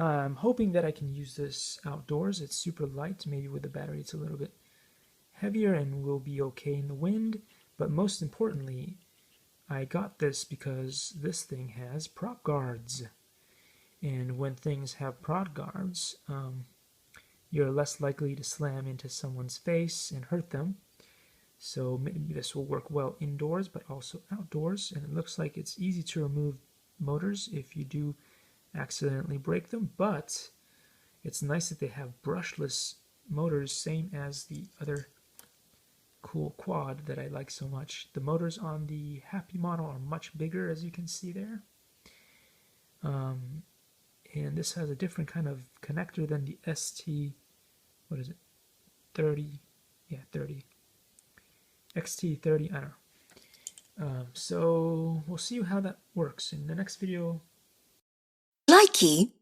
I'm hoping that I can use this outdoors. It's super light. Maybe with the battery it's a little bit heavier and will be okay in the wind. But most importantly, I got this because this thing has prop guards. And when things have prop guards, you're less likely to slam into someone's face and hurt them. So maybe this will work well indoors but also outdoors. And it looks like it's easy to remove motors if you do accidentally break them, but it's nice that they have brushless motors, same as the other cool quad that I like so much. The motors on the Happy model are much bigger, as you can see there. And this has a different kind of connector than the ST, what is it, 30, yeah, 30, XT30, I don't know. So we'll see how that works in the next video. Likey.